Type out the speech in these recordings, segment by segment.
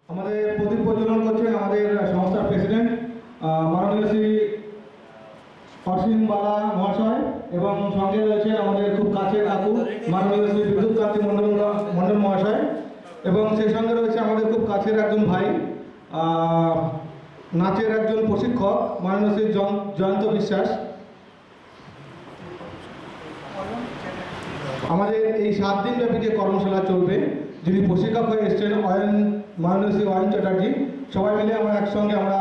আমাদের প্রদীপ প্রজ্বলন করছেন আমাদের সংস্থার প্রেসিডেন্ট মাননীয় শ্রী অসীম বালা মহাশয় এবং সঙ্গে রয়েছেন আমাদের খুব কাছের কাকু মাননীয় শ্রী বিদ্যুৎ কান্তি মণ্ডল মহাশয় এবং সেই সঙ্গে রয়েছে আমাদের খুব কাছের একজন ভাই নাচের একজন প্রশিক্ষক মাননীয় শ্রী জয়ন্ত বিশ্বাস। আমাদের এই 7 দিন ব্যাপী যে কর্মশালা চলবে, যিনি প্রশিক্ষক হয়ে এসেছেন মাননীয় শ্রী অয়ন চ্যাটার্জি, সবাই মিলে আমরা একসঙ্গে আমরা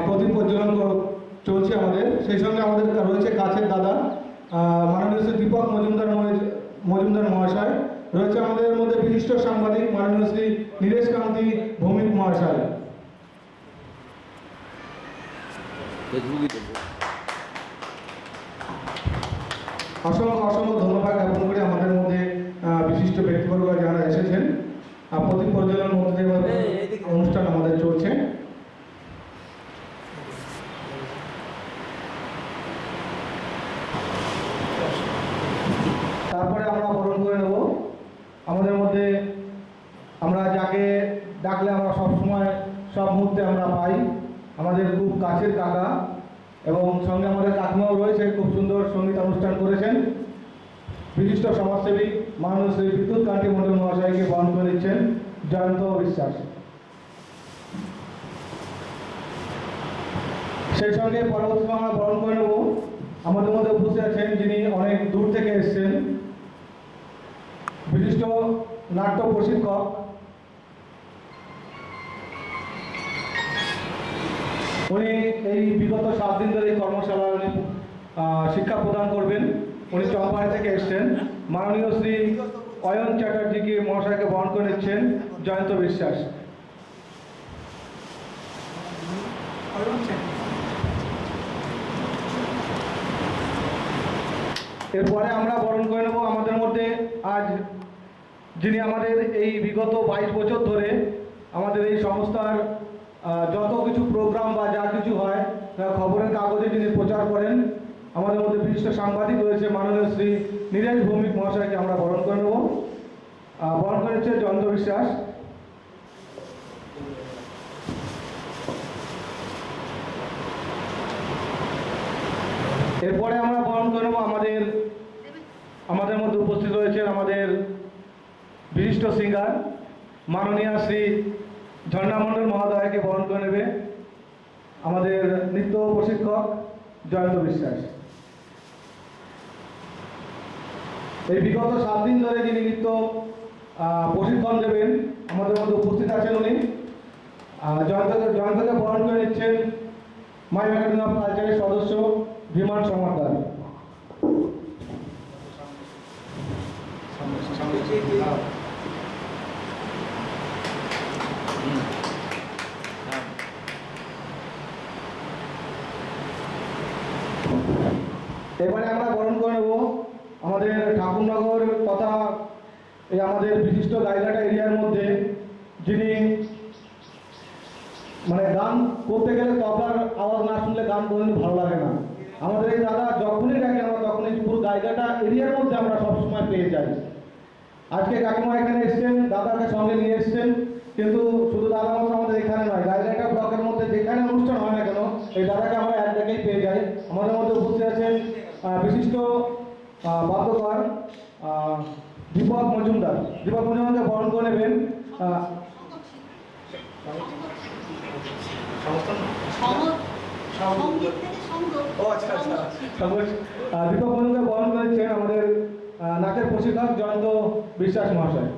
প্রদীপ প্রজ্বলন চলছে আমাদের। সেই সঙ্গে আমাদের রয়েছে কাছের দাদা মাননীয় শ্রী দীপক মজুমদার মহাশয়, রয়েছে আমাদের মধ্যে বিশিষ্ট সাংবাদিক মাননীয় শ্রী নীরেশ কান্তি ভৌমিক মহাশয়। অসংখ্য ধন্যবাদ জ্ঞাপন করে আমাদের মধ্যে বিশিষ্ট ব্যক্তিবর্গ যারা এসেছেন। প্রদীপ প্রজ্বলন মধ্যে অনুষ্ঠান আমাদের চলছে। তারপরে আমরা বরণ করে নেব আমাদের মধ্যে আমরা যাকে ডাকলে আমরা সবসময় সব মুহূর্তে আমরা পাই, আমাদের খুব কাছের কাকা এবং সঙ্গে আমাদের কাকিমাও রয়েছে, খুব সুন্দর সঙ্গীত অনুষ্ঠান করেছেন। বিশিষ্ট সমাজসেবী মাননীয় শ্রী বিদ্যুৎ কান্তি মণ্ডল মহাশয়কে বরণ করে নিচ্ছেন জয়ন্ত বিশ্বাস। সেই সঙ্গে পরবর্তী আমরা বরণ করে নেব আমাদের মধ্যে উপস্থিত আছেন যিনি অনেক দূর থেকে এসেছেন, বিশিষ্ট নাট্য প্রশিক্ষক উনি এই বিগত 7 দিন ধরে কর্মশালা উনি শিক্ষা প্রদান করবেন। উনি চম্পাহাড়ি থেকে এসেছেন। মাননীয় শ্রী অয়ন চ্যাটার্জিকে মহাশয়কে বরণ করে নিচ্ছেন জয়ন্ত বিশ্বাস। এরপরে আমরা বরণ করে নেব আমাদের মধ্যে আজ যিনি আমাদের এই বিগত 22 বছর ধরে আমাদের এই সংস্থার যত কিছু প্রোগ্রাম বা যা কিছু হয় খবরের কাগজে যিনি প্রচার করেন, আমাদের মধ্যে বিশিষ্ট সাংবাদিক রয়েছে মাননীয় শ্রী নীরেশ ভৌমিক মহাশয়কে আমরা বরণ করে নেব। বরণ করে নিচ্ছে জয়ন্ত বিশ্বাস। এরপরে আমরা বরণ করে নেব আমাদের মধ্যে উপস্থিত রয়েছেন আমাদের বিশিষ্ট সিঙ্গার মাননীয় শ্রী ঝর্ণা মণ্ডল মহোদয়কে বরণ করে নেবে আমাদের নৃত্য প্রশিক্ষক জয়ন্ত বিশ্বাস। এই বিগত 7 দিন ধরে যিনি নৃত্য প্রশিক্ষণ দেবেন আমাদের মধ্যে উপস্থিত আছেন উনি জয়ন্তকে বরণ করে নিচ্ছেন মাই একাডেমি অফ কালচারের সদস্য বিমান সমাদার। এবারে আমরা বরণ করে নেব আমাদের ঠাকুরনগর তথা এই আমাদের বিশিষ্ট গাইঘাটা এরিয়ার মধ্যে যিনি মানে গান করতে গেলে তবলার আওয়াজ না শুনলে গান কোনোদিন ভালো লাগে না। আমাদের এই দাদা যখনই ডাকে আমরা তখনই পুরো গাইঘাটা এরিয়ার মধ্যে আমরা সবসময় পেয়ে যাই। আজকে কাকিমা এখানে এসছেন, দাদাকে সঙ্গে নিয়ে এসছেন, কিন্তু শুধু দাদা মাত্র আমাদের এখানে নয়, গাইঘাটা ব্লকের মধ্যে যেখানে অনুষ্ঠান হয় না কেন এই দাদাকে আমরা এক জায়গায় পেয়ে যাই। আমাদের মধ্যে উপস্থিত আছেন বিশিষ্ট বাদ্যকার দীপক মজুমদারকে বরণ করে নেবেন দীপক মজুমদার বরণ করেছেন আমাদের নাচের প্রশিক্ষক জয়ন্ত বিশ্বাস মহাশয়।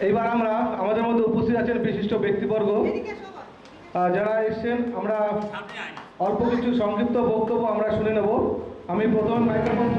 এইবার আমরা আমাদের মধ্যে উপস্থিত আছেন বিশিষ্ট ব্যক্তিবর্গ যারা এসছেন। আমরা অল্প কিছু সংক্ষিপ্ত বক্তব্য আমরা শুনে নেব। আমি প্রথম মাইক্রোফোন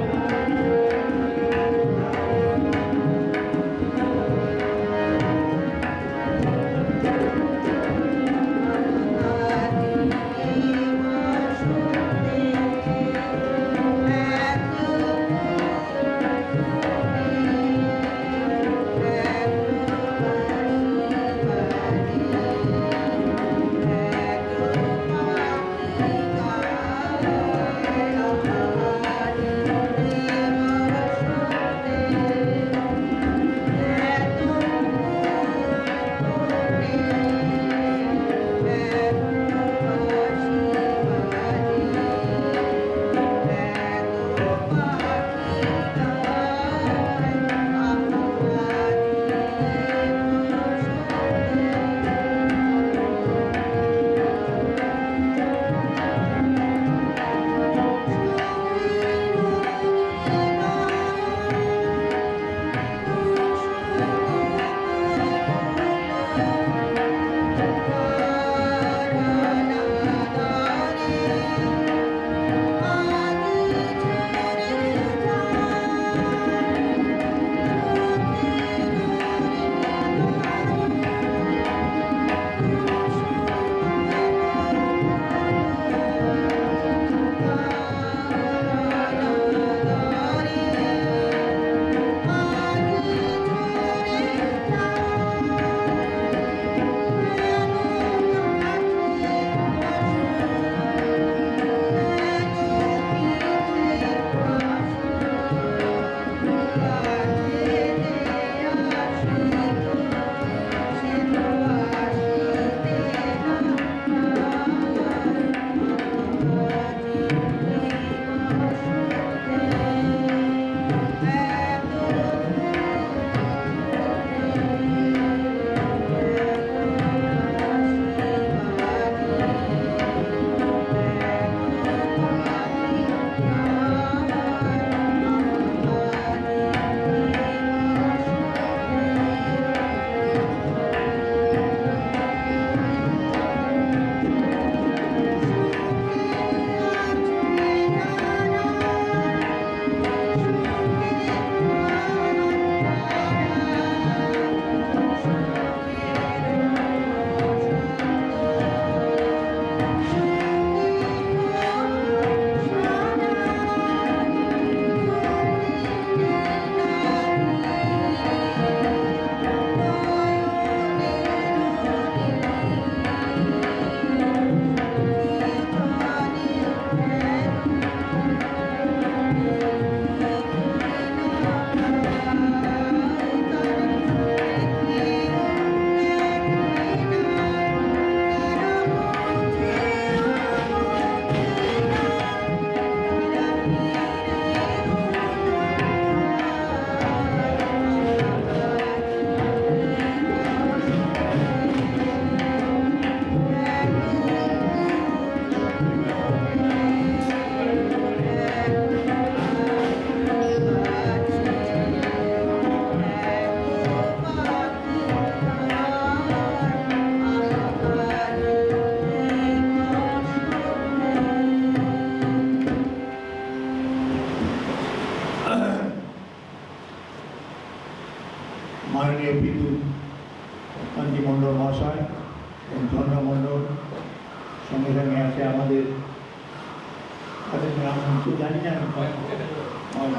তাদের নাম তো জানি না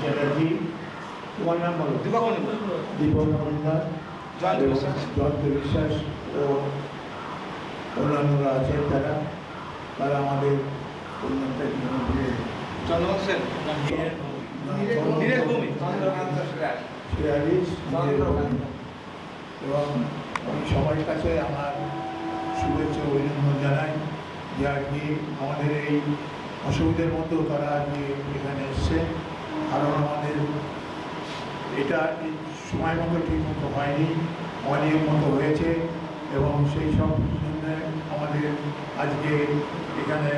চ্যাটার্জি, তোমার নাম বলো? দীপক মজুমদার, জয়ন্ত বিশ্বাস ও অন্যান্যরা আছেন। তারা আমাদের চন্দ্রমোহন সেন, এবং আমি সবার কাছে আমার শুভেচ্ছা অভিনন্দন জানাই যে আজকে আমাদের এই অসুবিধার মধ্যেও তারা আজকে এখানে এসছে। কারণ আমাদের এটা সময় মতো ঠিক মতো হয়নি, অনিয়ম মতো হয়েছে এবং সেই সব জন্য আমাদের আজকে এখানে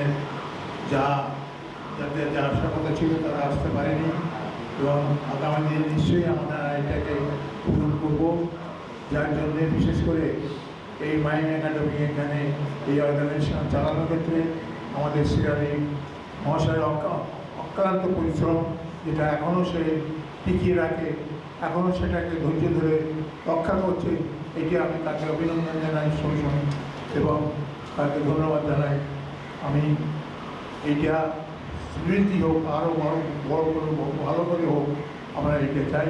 যাদের আসার কথা ছিল তারা আসতে পারেনি এবং আগামী দিনে নিশ্চয়ই আমরা এটাকে পূরণ করব। যার জন্যে বিশেষ করে এই মাইম একাডেমি এখানে এই অর্গানাইজেশন চালানোর ক্ষেত্রে আমাদের শ্রী মহাশয়ের অক্লান্ত পরিশ্রম, যেটা এখনও সে টিকিয়ে রাখে, এখনও সেটাকে ধৈর্য ধরে রক্ষা করছে। এটি আমি তাকে অভিনন্দন জানাই সবসময় এবং তাকে ধন্যবাদ জানাই। আমি এইটা বৃদ্ধি হোক, আরও বড় করে ভালো করে হোক, আমরা এটা চাই।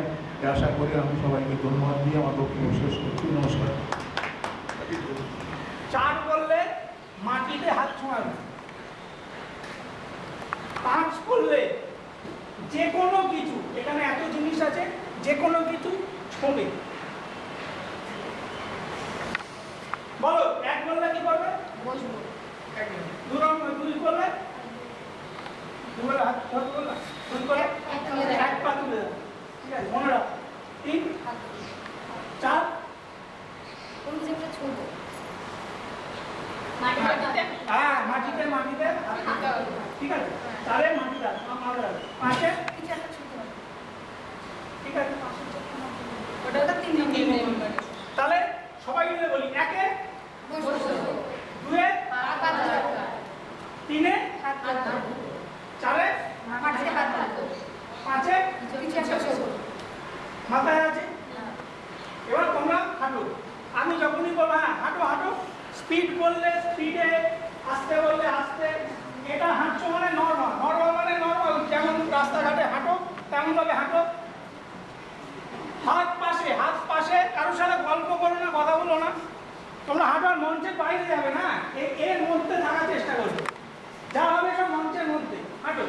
আশা করে আমি সবাইকে ধন্যবাদ দিয়ে আমার বক্তব্য শেষ করছি। নমস্কার। চার বললে মাটিতে হাত ছোঁয়াবে, পাঁচ বললে যে কোনো কিছু, এখানে এত জিনিস আছে, যে কোনো কিছু ছোঁবে। বলো, এক বললে কি করবে? বসবো। দুই বললে হাত বললে দুই করে এক পা তুলে দাও, ঠিক আছে, মনে রাখো। তিন, চার হ্যাঁ মাটিতে ঠিক আছে, চারে মাটিতে পাঁচে ঠিক আছে, তাহলে সবাই মিলে বলি, একে দুয়ে তিনে চারে পাঁচে মাথায় আছে। এবার তোমরা হাঁটো, আমি যখনই বলবো হ্যাঁ হাঁটো হাঁটো, স্পিড বললে স্পিডে, আস্তে বললে আস্তে, এটা হাঁটছো মানে নর্মাল, নর্মাল মানে নর্মাল, যেমন রাস্তাঘাটে হাঁটো তেমনভাবে হাঁটো। হাত পাশে, কারোর সাথে গল্প করো না, কথা বলো না, তোমরা হাঁটার মঞ্চের বাইরে যাবে না, এর মধ্যে থাকার চেষ্টা করবে, যা হবে সব মঞ্চের মধ্যে হাঁটো।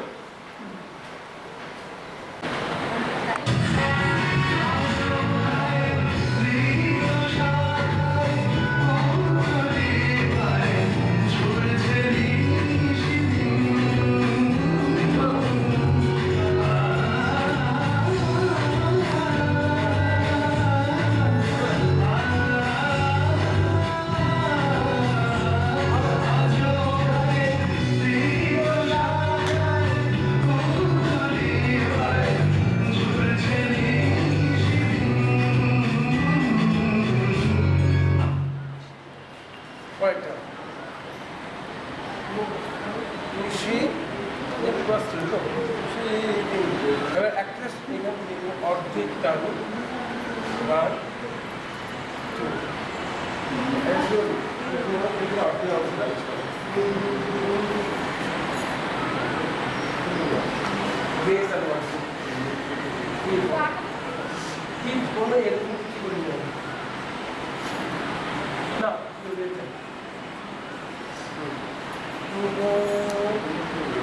এবার একটা অর্ধেক টানো, ওয়ান টু, বেস আর ওয়ান তিন কোনো এরকম কিছু করি না,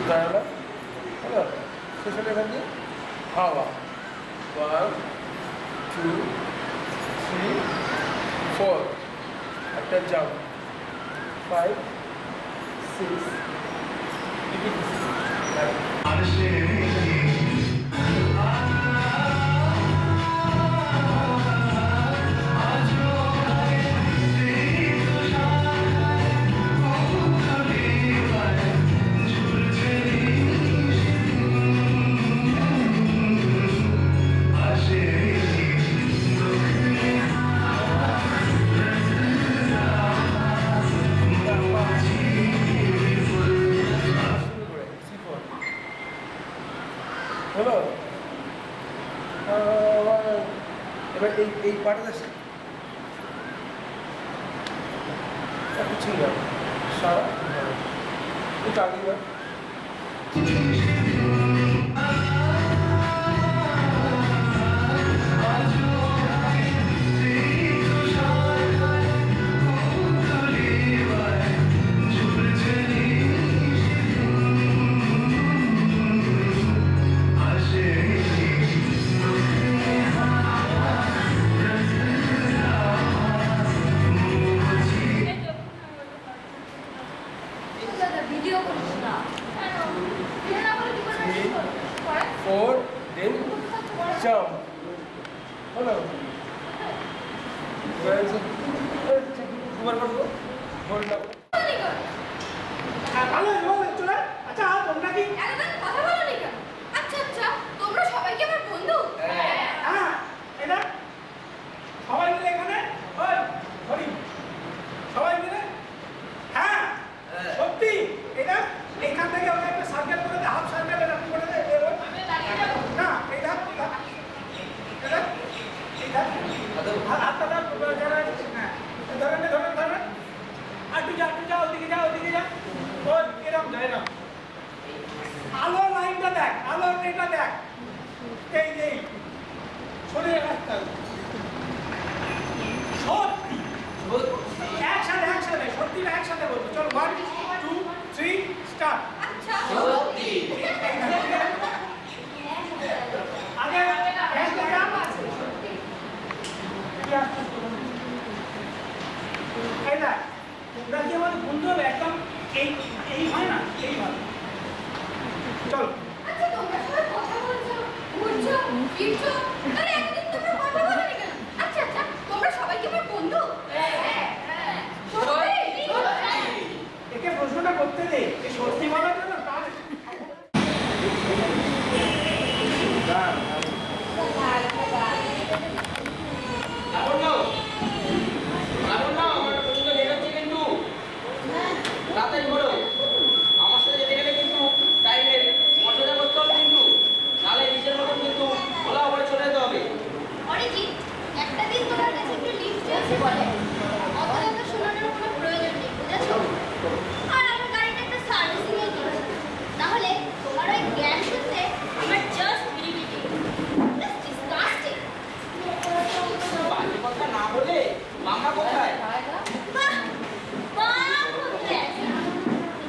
দাঁড়ালাম, হলো শেষে এখান দিয়ে হাওয়া, 1 2 3 4, একটা জাম্প, 5 6 হলো। এবার এই পার্টটা কিছু না, সারা একটু আগে যাও হলো তোমার করবো বলটা হ্যাঁ ভালো হয়েছে, ভালো হয়েছে, চলে আচ্ছা তোমরা কি এতদিন কথা বলোনি কেন? আচ্ছা আচ্ছা, তোমরা সবাই কি আমার বন্ধু? হ্যাঁ এটা সবাই মিলে এখানে ওই ধরি সবাই মিলে হ্যাঁ সত্যি এটা এখান থেকে ওই একটা সার্কেল করে দে, হাফ সার্কেল এরকম করে দে এর ওই। না এটা হাতটা দাও যারা হ্যাঁ ধরেন ধরেন ধরেন একটু যা ওদিকে যা ওই এরকম যায় না আলোর লাইনটা দেখ আলোর এটা দেখ এই শরীরে রাখতে হবে সত্যি একসাথে একসাথে বলবো চলো 1 2 3 স্টার্ট আচ্ছা। আগে এই দেখ তোমরা কি আমাদের বন্ধু হবে একদম এই হয় না এই ভাবে চলো আচ্ছা, তোমরা সবাই কথা বলছো, ঘুরছো, ফিরছো, আরে এতদিন তোমরা কথা বলোনি কেন? আচ্ছা আচ্ছা, তোমরা সবাই কি আমার বন্ধু? সত্যি? একে প্রশ্নটা করতে দে এই সত্যি বলার জন্য তাহলে অরিজিৎ, একটা দিন তোমার কাছে একটু লিফট চেয়েছে বলে অত কথা শোনানোর কোনো প্রয়োজন নেই, বুঝেছো? আর আমার গাড়িটা একটা সার্ভিসিং এর জন্য, তাহলে তোমার ওই জ্ঞান শুনতে আমার জাস্ট বিরিবিরি, জাস্ট ডিসগাস্টিং। বাহ, বাহ, কোথায় আছে?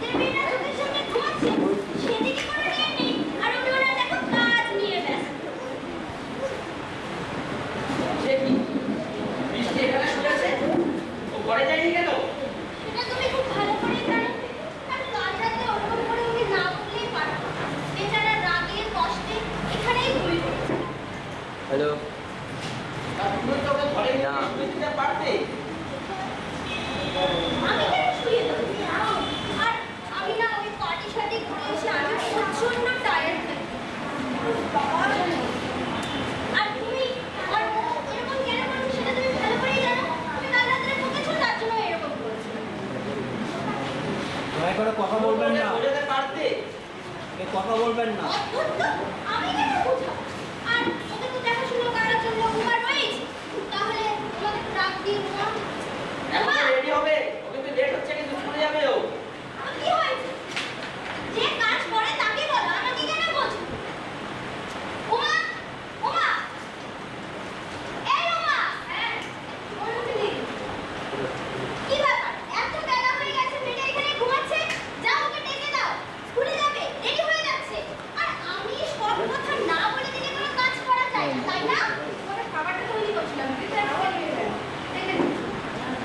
নিজের মেয়েরা চোখের সামনে ঘুমাচ্ছে, সেদিকে কোনো জ্ঞান নেই, আর ওরা দেখো কাজ নিয়ে ব্যস্ত। সেটা তুমি খুব ভালো করেই জানো। আর কাল রাতে ওরকম করে ওকে না বললেই পারত। বেচারা রাগে কষ্টে এখানেই ঘুমিয়ে পড়েছে। হ্যালো আমি কেন শুয়ে দেবো? আর আমি না ওই পার্টি সার্টি ঘুরে এসে আমি প্রচন্ড টায়ার্ড থাকি। আর তুমি আর ও এরকম কেন করছো সেটা তুমি ভালো করেই জানো। তুমি কাল রাত্রে বকেছো, তার জন্য এরকম করেছো। দয়া করে কথা বলবেন না কথা বলবেন না অদ্ভুত তো, আমি কেন বুঝাবো? আর ওকে তো দেখাশুনো করার জন্য উমার রয়েছে, তাহলে আমাকে ট্রাক দিয়ে উমা কি হয়েছে? যে কাজ করে তাকে বলো, আমাকে কেন বলছো? উমা, উমা, এই উমা, হ্যাঁ, বলতে দিন। কি ব্যাপার? এত বেলা হয়ে গেছে, মেয়েটা এখানে ঘুমাচ্ছে। যাও ওকে ডেকে দাও, স্কুলে যাবে, দেরি হয়ে যাচ্ছে। আর আমি সব কথা না বলে দিলে কোনো কাজ করা যায় না, তাই না? তোমার খাবারটা তৈরি করছিলাম, কিন্তু এখন দেরি হয়ে গেল। দেখে দিন।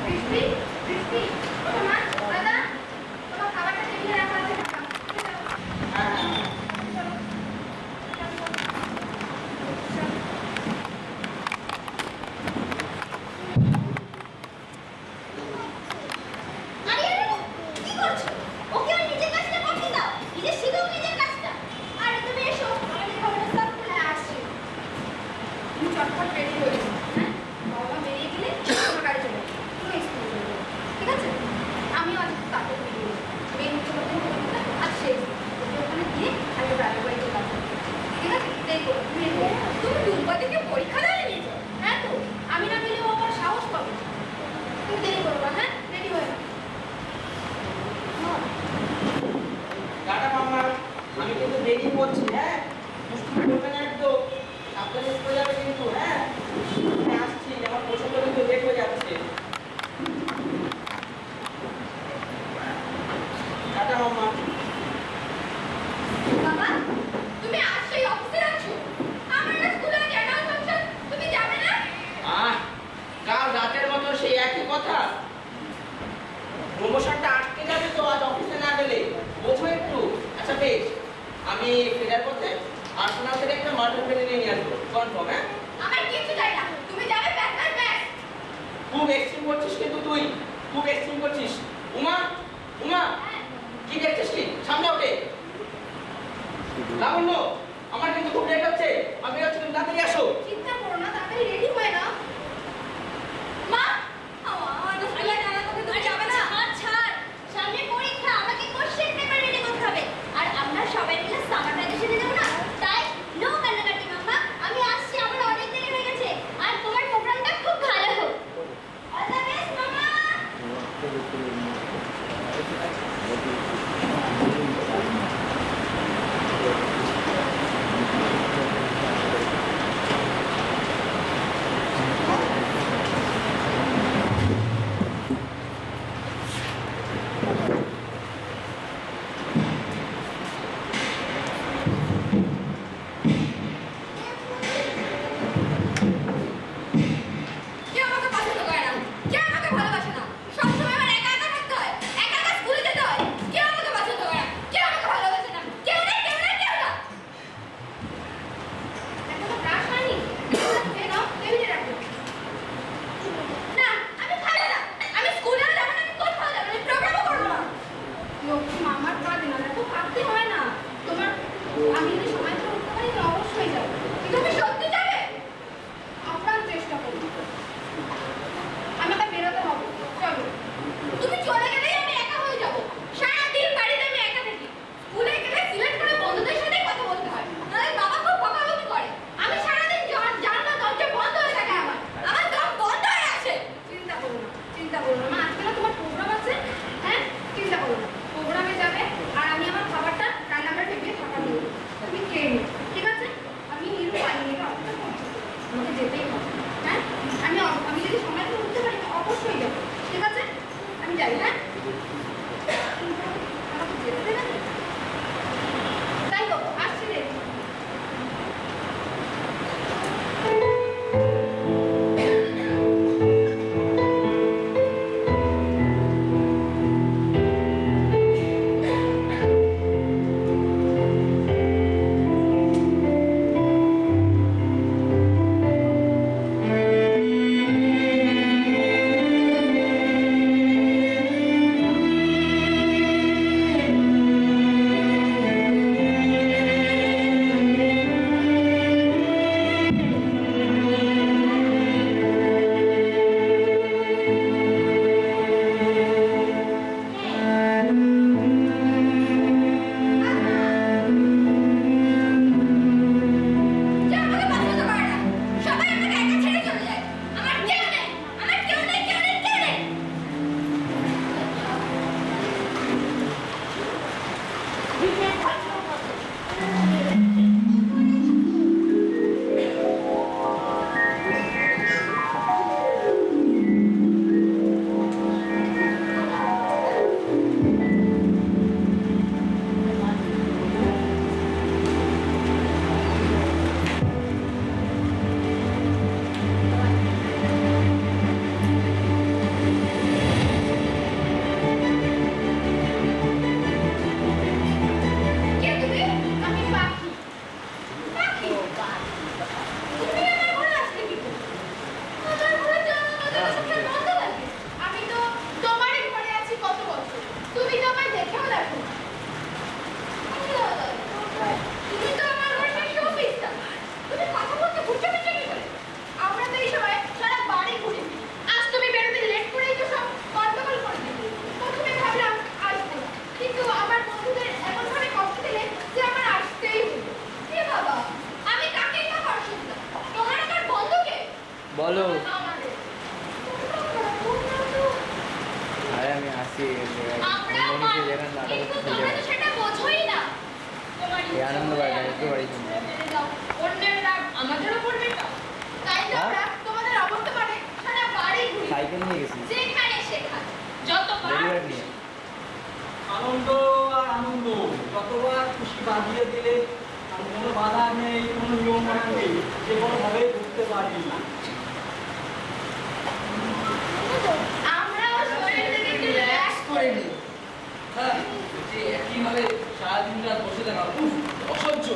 বৃষ্টি, বৃষ্টি, ওঠো মা, দাদা, তোমার খাবারটা টেবিলে রাখা আছে না? আরে আরে আরে, কি করছো? ওকে ওর নিজের কাজটা করতে দাও, নিজে শিখুক নিজের কাজটা। আরে তুমি এসো, আমাদের খাবারটা সার্ভ করে আসছি। তুমি চটপট রেডি হয়ে যাও, হ্যাঁ? বাবা বেরিয়ে গেলে তোমার গাড়ি চলে যাবে, তুমি স্কুলে চলে যাবে, ঠিক আছে? আমিও আজ তাকে বেরিয়ে যাবো, মেয়ে মুখে মধ্যে আর শেষ ওকে ওখানে গিয়ে আগে গাড়ি বাড়িতে কাজ করতে, ঠিক আছে? দেখো তুমি টুম্পাদিকে পরীক্ষা দিয়ে নিয়েছো, হ্যাঁ তো আমি না গেলে ও আবার সাহস পাবে। তুমি দেরি করবা, হ্যাঁ? রেডি হয়ে নাও। আমি কিন্তু দেরি করছি হ্যাঁ দুষ্টুমি করবে না একদম সাবধানে স্কুলে যাবে কিন্তু হ্যাঁ আমি আসছি আমার পছন্দ কিন্তু লেট হয়ে যাচ্ছে টাটা মাম্মা বাবা, তুমি আজ সেই অফিসে আছো? আমার না স্কুলে আজ অ্যানুয়াল ফাংশন, তুমি যাবে না? কাল রাতের মতো সেই একই কথা প্রমোশনটা আটকে যাবে তো আজ অফিসে না গেলে বোঝো একটু আচ্ছা বেশ আমি ফেরার পথে আর্সেনাল থেকে একটা মার্টিন পেনিনি নিয়ে আসবো কনফার্ম হ্যাঁ আমার কিছু চাই না তুমি যাবে ব্যাস ব্যাস ব্যাস খুব এক্সট্রিম করছিস কিন্তু তুই খুব এক্সট্রিম করছিস উমা উমা কি দেখছিস কি সামনে ওঠে লাবণ্য আমার কিন্তু খুব লেট হচ্ছে আমি যাচ্ছি তুমি তাড়াতাড়ি আসো চিন্তা করো না তাড়াতাড়ি রেডি হয়ে নাও মা আমার তো ভালো জানা তোকে তুমি যাবে না ছাড় সামনে পরীক্ষা আমাকে কোশ্চেন পেপার রেডি করতে হবে আর আমরা সবাই মিলে সামার ভ্যাকেশনে যাব না তাই নো কান্নাকাটি মাম্মা আমি আসছি আমার অনেক দেরি হয়ে গেছে আর তোমার প্রোগ্রামটা খুব ভালো হোক অল দ্য বেস্ট মাম্মা কেউ আমাকে পছন্দ করে না কেউ আমাকে ভালোবাসে না সবসময় আমার একা একা থাকতে হয় একা একা স্কুলে যেতে হয় কেউ আমাকে পছন্দ করে না কেউ আমাকে ভালোবাসে না কেউ না কেউ না কেউ না একটা তো ব্রাশ আনি এই নাও টেবিলে রাখো না আমি খাবো না আমি স্কুলেও যাবো না আমি কোথাও যাবো না প্রোগ্রামও করবো না লক্ষ্মী মামার কাঁদে না দেখো কাঁদতে হয় না তোমার আমি যদি সময় করে উঠতে পারি তো অবশ্যই যাবো কিন্তু তুমি সত্যি যাবে আপ্রাণ চেষ্টা করবো আমাকে বেরোতে হবে চলো তুমি চলে গেলেই আমি একা হয়ে যাব সারাদিন বাড়িতে আমি একা থাকি স্কুলে গেলে সিলেক্ট করে বন্ধুদের সাথে কথা বলতে হয় নাহলে বাবা খুব বকাবকি করে আমি সারাদিন জানলা দরজা বন্ধ হয়ে থাকে আমার দম বন্ধ হয়ে আসে চিন্তা করো না মা আজকে না তোমার প্রোগ্রাম আছে হ্যাঁ চিন্তা করো না প্রোগ্রামে যাবে আর আমি আমার খাবারটা রান্নাঘরে টেবিলে থাকা দেবো তুমি খেয়ে নিও ঠিক আছে আমি নিরু পাইনি অপেক্ষা করছি আমাকে যেতেই হবে হ্যাঁ আমি যদি সময় করে উঠতে পারি অবশ্যই যাবো ঠিক আছে আমি যাই হ্যাঁ আমাকে যেতে দেবে তাই হোক আসছি রে যে আমাকে পছন্দ করে না সবাই আমাকে একা ছেড়ে চলে যায় আমার কেউ নেই আমার কেউ নেই কেউ নেই কেউ নেই কে তুমি আমি পাখি পাখি তুমি আমার ঘরে আসলে কি করে আমার ঘরে জন্মদিনের সাথে বন্ধ লাগে আমি তো তোমারই ঘরে আছি কত বছর তুমি তো আমায় দেখেও দেখো তুমি তো আমার ঘরে শোপিসটা তুমি কথা বলতে ঘুরছে কি করে আমরা তো এই সময় সারা বাড়ি ঘুরি আজ তুমি বেরোতে লেট করেই তো সব গন্ডগোল করে দিলে প্রথমে ভাবলাম আসবো না। কিন্তু আমার বন্ধুদের এমন ভাবে কষ্ট দিলে যে আমার আসতেই হলো এ বাবা আমি কাকে খাবার শুনতাম তোমার আমার বন্ধুকে বলো আমাদের আরে আমি আসি আমরা মনীষে যেখানে নাটক কিন্তু হচ্ছে তোমরা তো সেটা বোঝোই না তোমার এই আনন্দ বাড়ি একটু বাড়ি শুনতে মেরে দাও অন্যের রাগ আমাদের উপর মেটাও তাই তো হ্যাঁ? আমরা তোমাদের অবর্তমানে সারা বাড়ি ঘুরি সাইকেল নিয়ে গেছি যেখানে সেখানে যতবার ডেলিভারি নিয়ে আনন্দ আর আনন্দ যতবার খুশি বাজিয়ে দিলে আর কোনো বাধা নেই কোনো নিয়ম মানা নেই যে কোনোভাবে ঘুরতে পারি আমরাও শরীর থেকে একটু রিল্যাক্স করে নিই হ্যাঁ যে একইভাবে সারাদিন রাত বসে থাকা উফ অসহ্য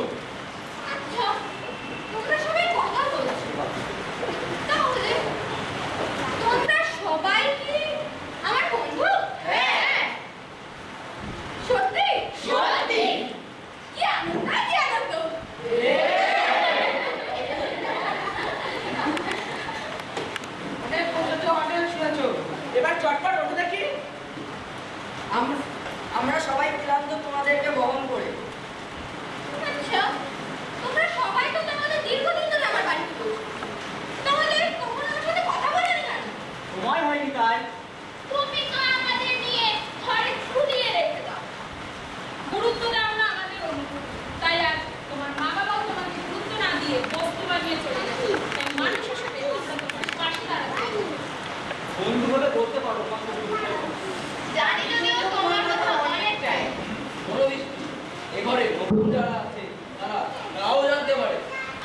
যারা আছে তারা নাও জানতে পারে।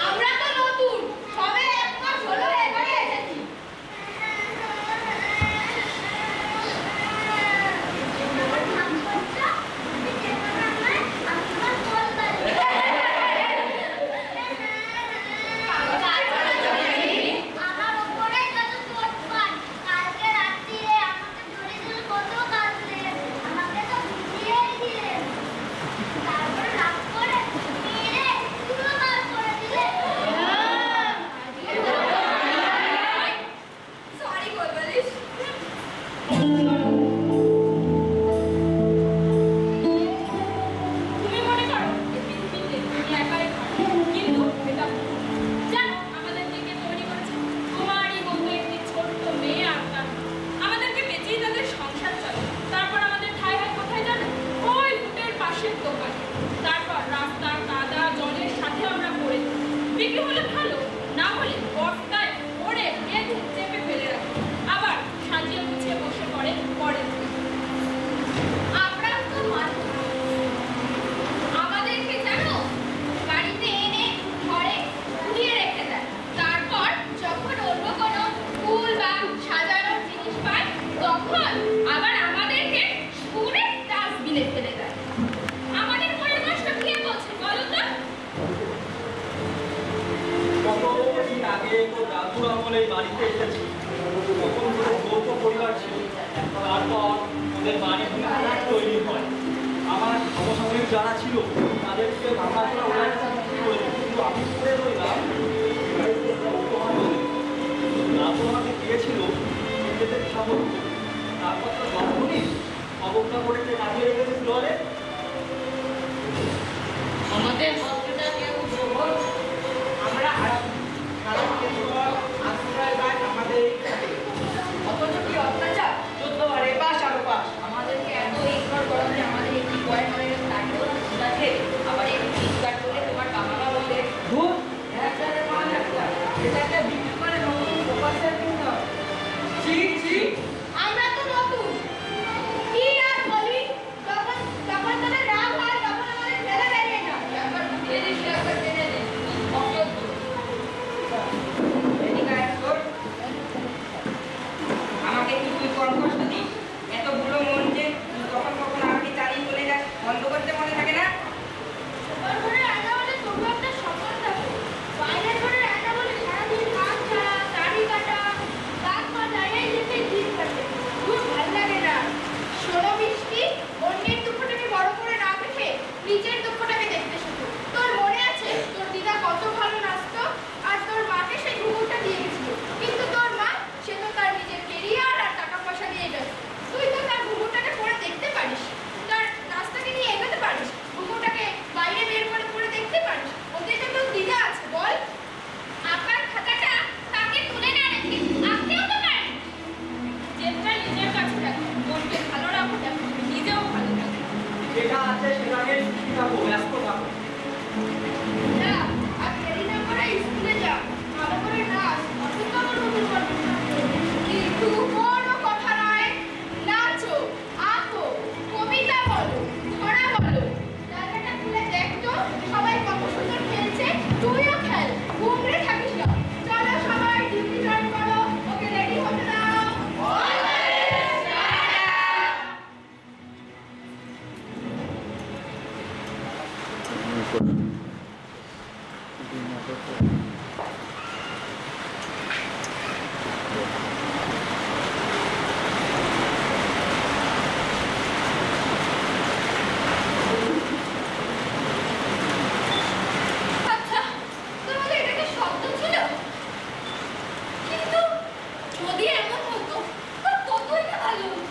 আমরা তো নতুন, সবে এক মাস হলো এবারে এসেছি। আমার উপরে যত চোট পান, কালকে রাত্রিরে আমাকে ধরে দিল কত কাঁদলে, আমাকে তো ভিজিয়েই দিলেন, তারপর রাগ করে মেরে পুরো বার করে দিলে। সরি বলবলিস। তুমি মনে করো এই পৃথিবীতে তুমি একাই পারো, কিন্তু এটা ভুল। জানো আমাদেরকে তৈরি করেছে তোমারই মতো একটি ছোট্ট মেয়ে আত্মা। আমাদেরকে বেঁচেই তাদের সংসার চলে। তারপর আমাদের ঠাই হয় কোথায় জানো? ওই ফুটের পাশের দোকানে। তারপর রাস্তার কাদা জলের সাথে আমরা পড়ে থাকি। বিক্রি হলে ভালো, না হলে বস্তায় ভরে বেঁধে চেপে ফেলে রাখি, আবার সাজিয়ে গুছিয়ে বসে পড়ে পরের দিন। আমরা তো মানুষ, আমাদেরকে জানো বাড়িতে এনে ঘরে ঘুরিয়ে রেখে দেয়, তারপর যখন অন্য কোনো ফুল বা সাজানোর জিনিস পায় তখন আবার আমাদেরকে পুরে ডাস্টবিনে ফেলে দেয়। আমাদের পরিবেশটা কে বলছে বলো তো? কতদিন আগে তো দাদুর আমলে এই বাড়িতে এসেছি, তখন তো যৌথ পরিবার ছিল। তারপর ওদের বাড়ি তৈরি হয়। আমার সমসাময়িক যারা ছিল তাদেরকে ভাঙাচোরা ওরা কিন্তু আমি করে রইলাম। দাদু আমাকে দিয়েছিল নিজেদের সামর্থ্য, তারপর তো যখনই অবজ্ঞা করেছে কাটিয়ে রেখেছে ফ্লোরে। আমাদের হস্তটা কেউ গ্রহণ, আমরা হারাম সারা দেশভর আশ্রয় পাই আমাদের এইখানে। অথচ কি অত্যাচার, 14 বার এপাশ আর ওপাশ। আমাদেরকে এত ইগনোর করো যে আমাদের একটি কয়েক মানের তাকেও ঠিক আছে, আবার একটু চিৎকার করলে তোমার বাবা মা বলে ধুর, একটারে পাওয়া একটা, এটাকে বিক্রি করে নতুন প্রকাশের কিনতে হবে। ছি ছি, আমরা তো নতুন, কি আর বলি, যখন যখন তাদের রাগ হয় তখন আমাদের ফেলে বেরিয়ে যায়। একবার ঢুকিয়ে দিস একবার টেনে দিস অসহ্য। এদিকে আয় তোর। আমাকে কি তুই কম কষ্ট দিস? এতগুলো মন যে তুই কখন কখন আমাকে চালিয়ে চলে যাস, বন্ধ করতে মনে থাকে না? সবার ঘরে রান্না হলে তবু একটা সম্মান থাকে, বাইরের ঘরে রান্না হলে সারাদিন কাজ ছাড়া, দাড়ি কাটা, দাঁত মাজা, এই যেতে দিন কাটে, খুব ভালো লাগে না। শোনো মিষ্টি, অন্যের দুঃখটাকে বড় করে না দেখে নিজের দুঃখটাকে দেখতে শিখো। তোর মনে আছে তোর দিদা কত ভালো নাচতো, আর তোর মাকে সেই ঘুঘুরটা দিয়ে গেছিল, কিন্তু তোর মা সে তো তার নিজের কেরিয়ার আর টাকা পয়সা নিয়ে ব্যস্ত। তুই তো তার ঘুঘুরটাকে পরে দেখতে পারিস, তার নাচটাকে নিয়ে এগোতে পারিস, ঘুঘুরটাকে বাইরে বের করে পরে দেখতে পারিস। ওদের তো তোর দিদা আছে, বল। আঁকার খাতাটা তাকে তুলে না রেখে আঁকতেও তো পারিস। যেটা নিজের কাছে রাখো, মনকে ভালো রাখো, দেখো নিজেও ভালো থাকো। যেটা আছে সেটা নিয়ে সুখী থাকো, ব্যস্ত থাকো। যা, আর দেরি না করে স্কুলে যা, ভালো করে নাচ, অসুখ আমার নতুন করবি না। কিন্তু কোনো কথা নয়, নাচো, আঁকো, কবিতা বলো, ছড়া বলো, জায়গাটা খুলে দেখ তো সবাই কত সুন্দর খেলছে, তুইও খেল, ঘুমরে থাকিস না। চলো সবাই ডিউটি জয়েন করো, ওকে রেডি হতে দাও। আচ্ছা, তোমাদের এটা কি শব্দ ছিল? কিন্তু যদি এমন হতো তো কতই না ভালো হতো।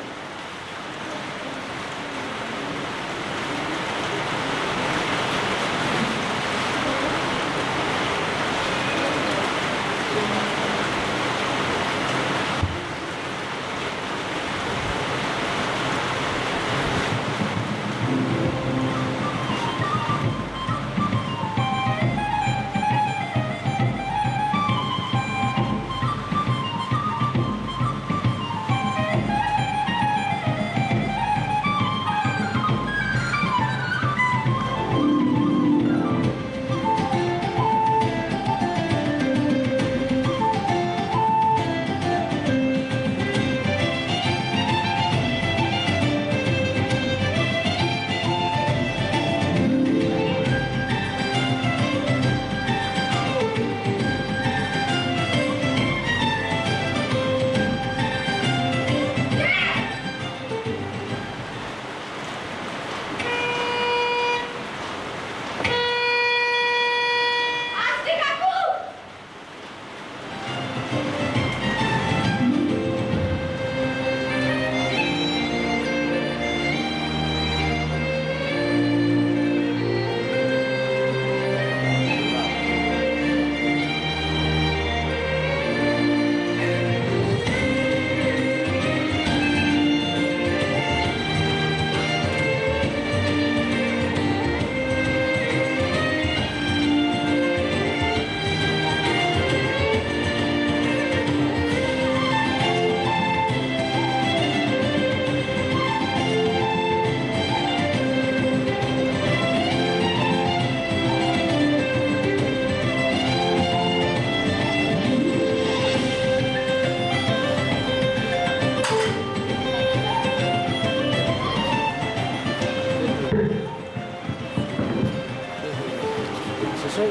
নমস্কার।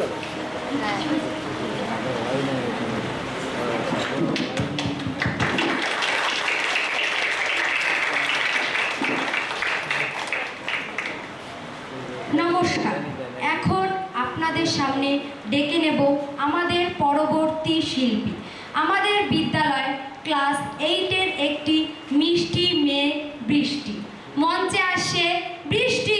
এখন আপনাদের সামনে ডেকে নেব আমাদের পরবর্তী শিল্পী, আমাদের বিদ্যালয় ক্লাস 8-এর একটি মিষ্টি মেয়ে বৃষ্টি। মঞ্চে আসছে বৃষ্টি।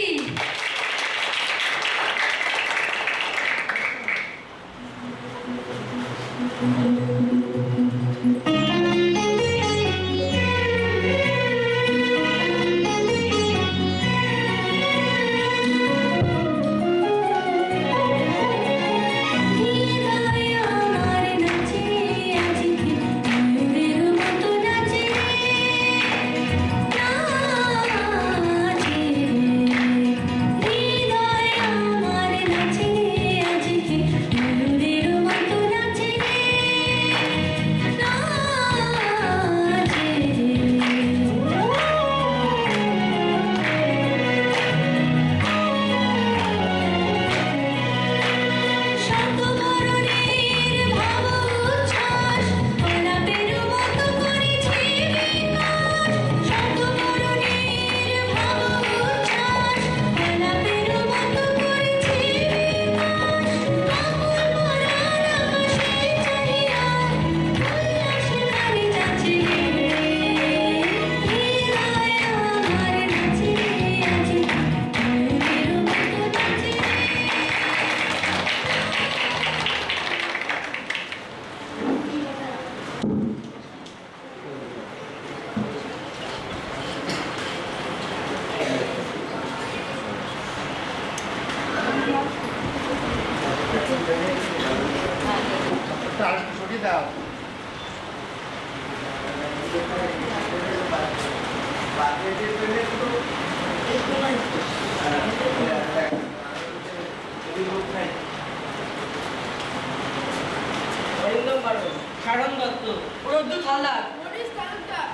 অরিন্দম বাড়ন, শারণ দত্ত, প্রদ্যুৎ হালদার,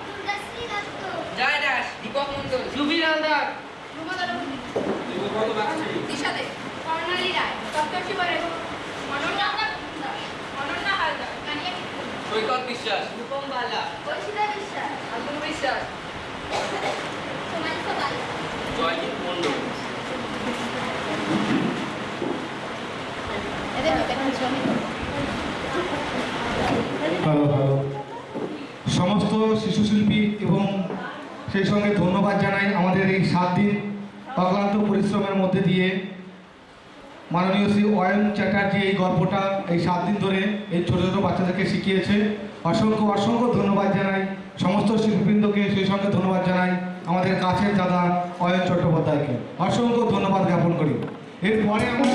দুর্গাশ্রী দত্ত, জয় দাস, দীপক মন্ডল, সুবীর হালদার, দিশা দে, কর্ণালী রায়, সপ্তর্ষি বরে, অনন্যা হালদার, সৈকত বিশ্বাস, রূপম বালা, বর্ষিতা বিশ্বাস, আব্দুল বিশ্বাস, সোমালিকা বালা, জয়দীপ মন্ডল। ভালো ভালো। সমস্ত শিশু শিল্পী এবং সেই সঙ্গে ধন্যবাদ জানাই আমাদের এই 7 দিন অক্লান্ত পরিশ্রমের মধ্যে দিয়ে মাননীয় শ্রী অয়ন চ্যাটার্জি এই গল্পটা এই 7 দিন ধরে এই ছোটো ছোটো বাচ্চাদেরকে শিখিয়েছে। অসংখ্য অসংখ্য ধন্যবাদ জানাই সমস্ত শিল্পীবৃন্দকে, সেই সঙ্গে ধন্যবাদ জানাই আমাদের কাছের দাদা অয়ন চট্টোপাধ্যায়কে। অসংখ্য ধন্যবাদ জ্ঞাপন করি। এরপরে আমরা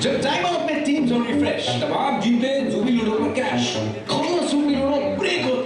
जब टाइम आउट में टीम जोन रिफ्रेश तब आप जीते जो भी लूडो का कैश खोलो सुपी लूडो ब्रेक हो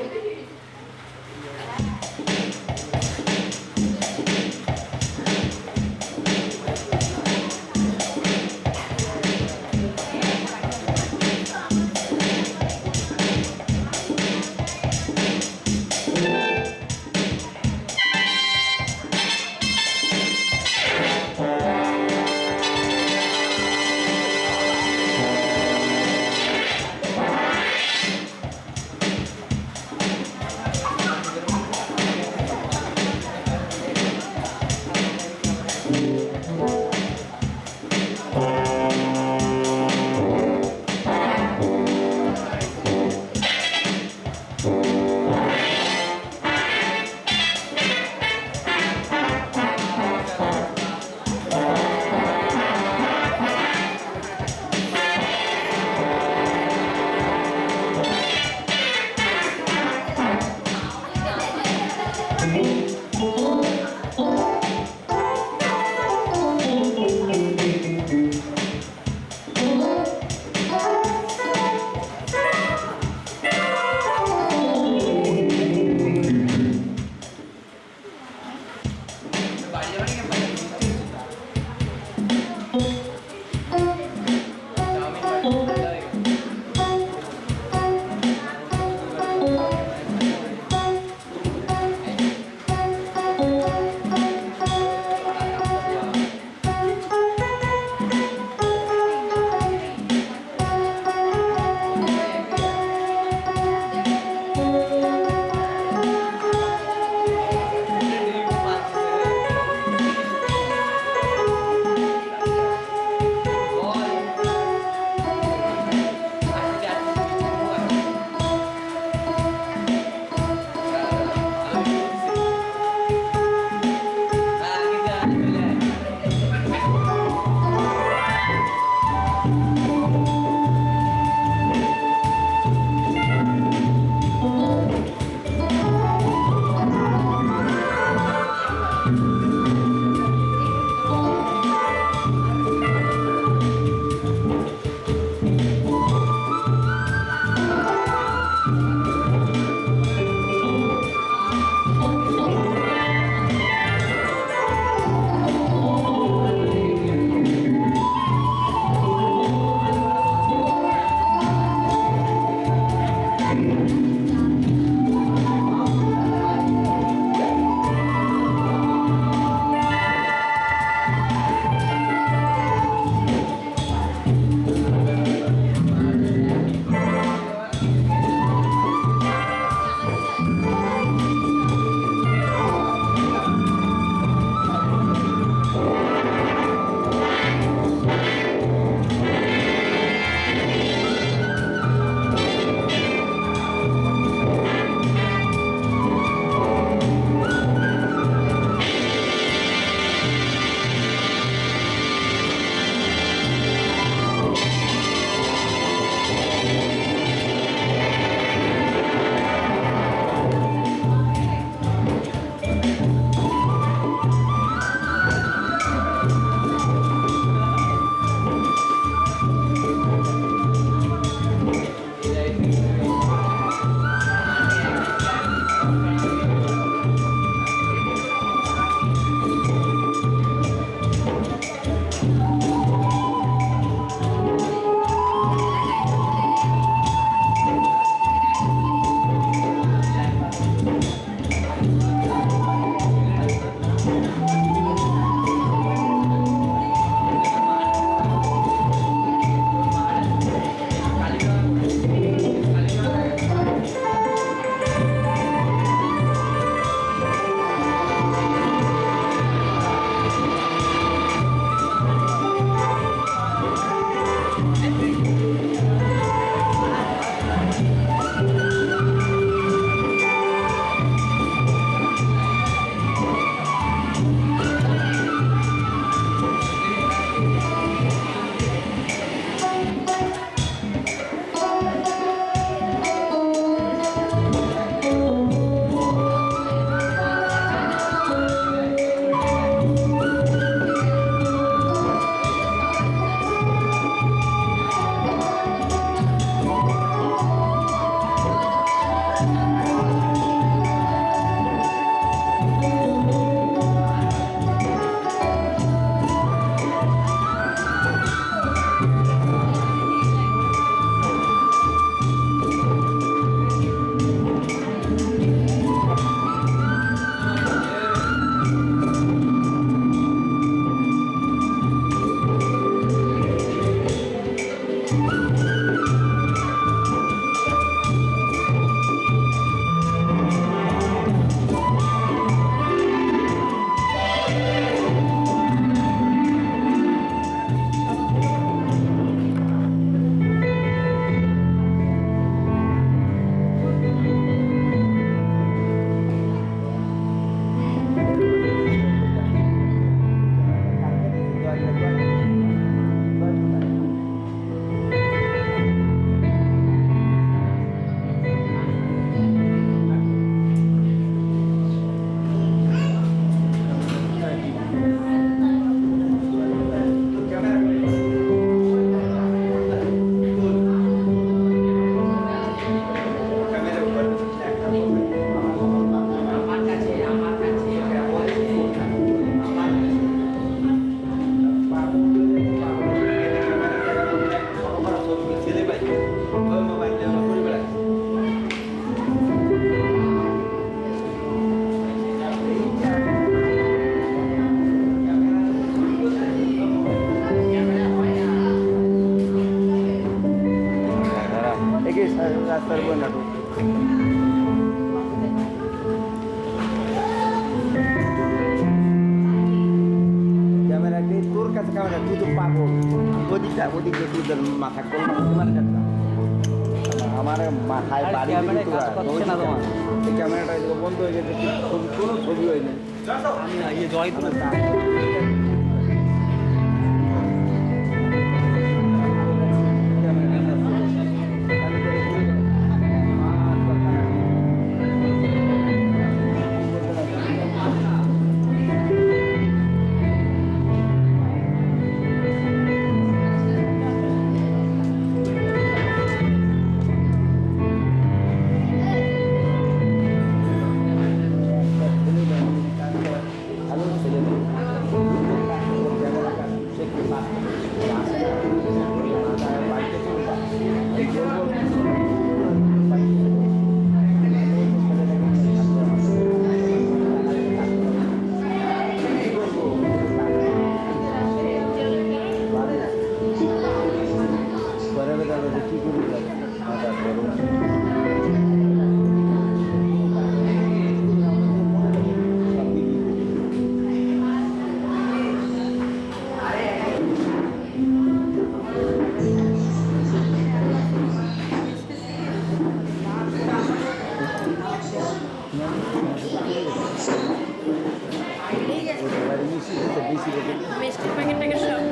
করবেন না ক্যামেরা দিয়ে তোর কাছে ক্যামেরা তুই তো পাগল ওদিকে তুই মাথা করল তোমার কাছে আমার মাথায় বাড়ি এই ক্যামেরাটা বন্ধ হয়ে গেছে কোনো ছবি হয়নি আমি না ইয়ে জয় তুলে মিষ্টির প্যাকেটটাকে সব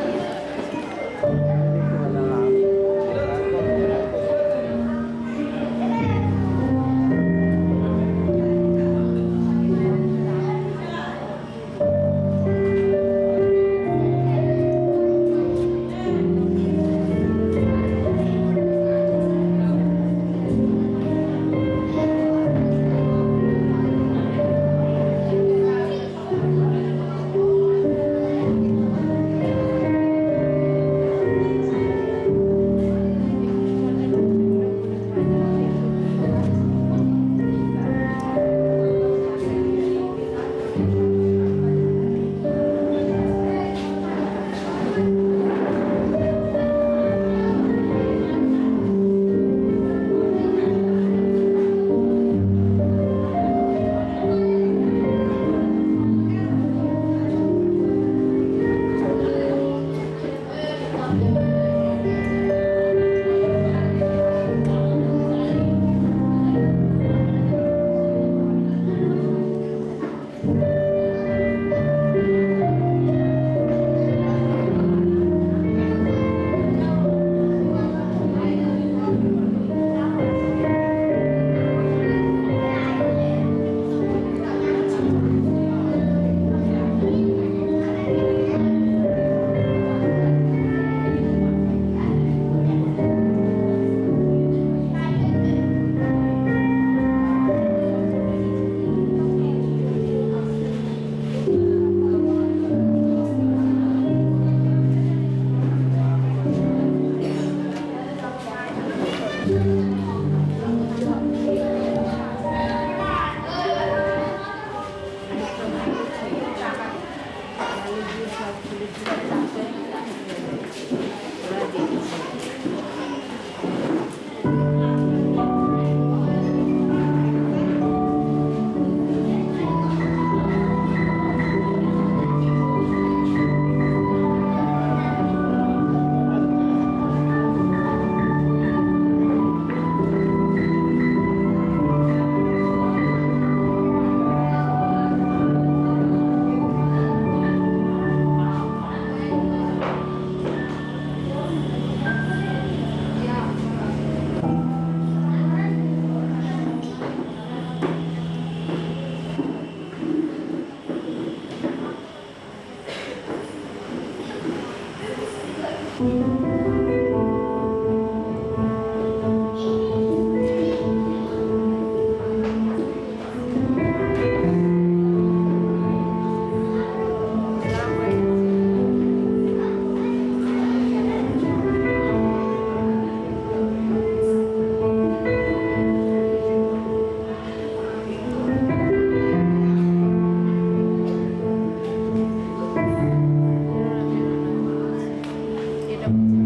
এটা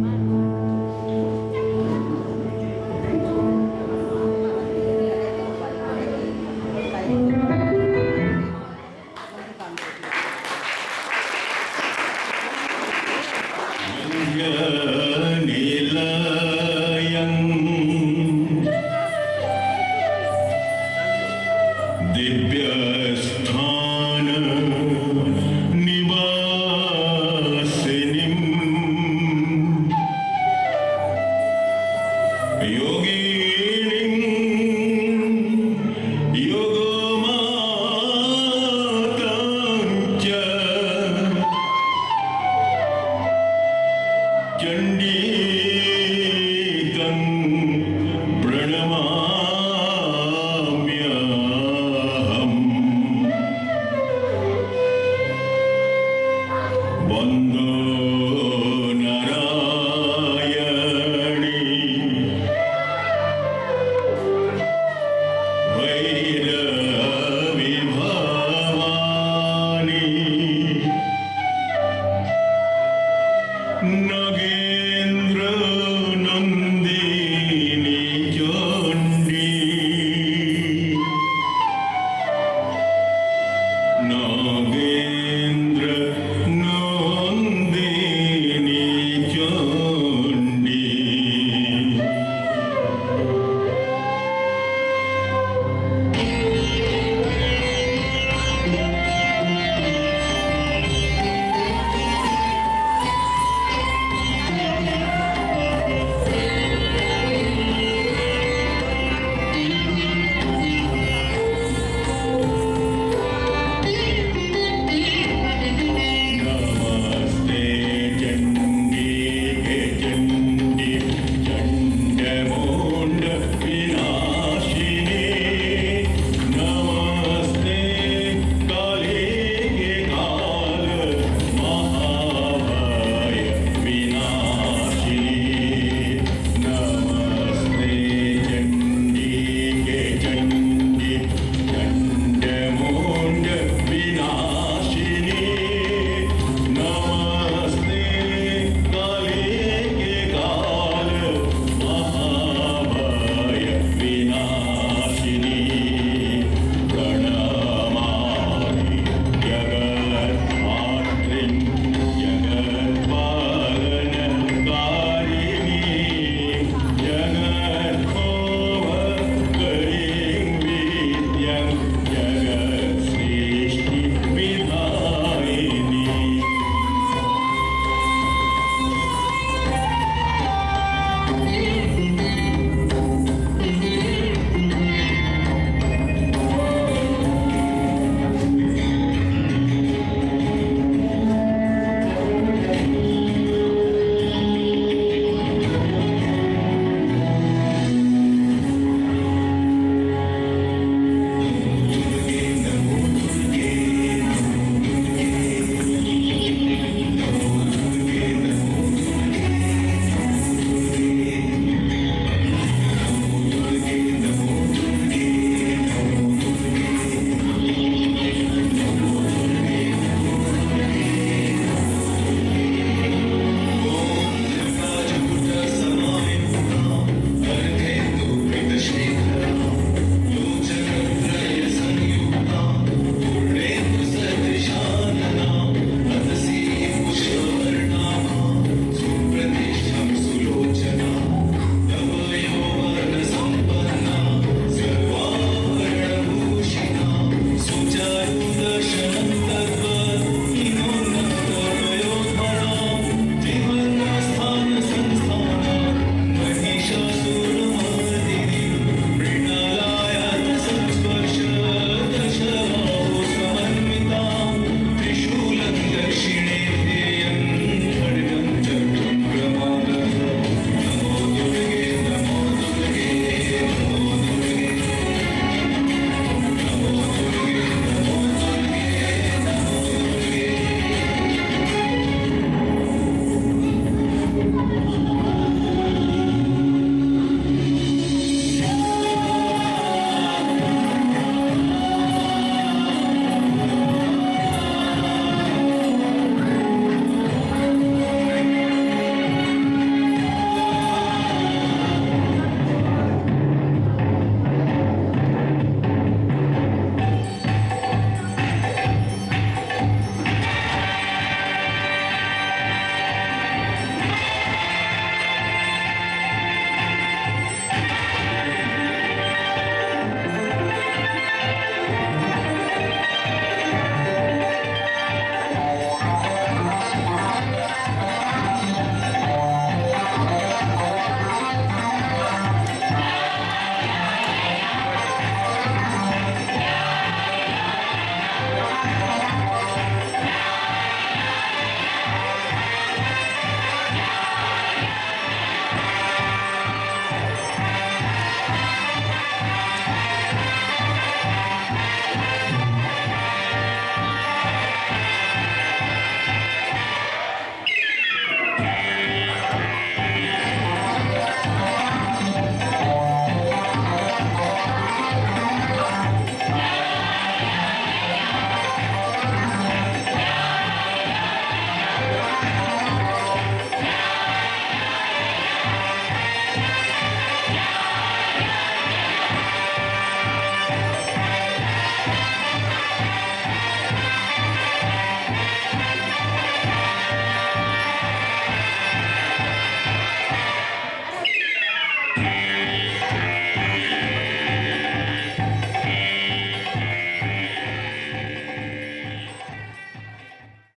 निलयम् दिव्यस्थान निवासिनीम् योगिनीं योगमातां च चण्डीकं प्रणमाम्यहम् वन्दे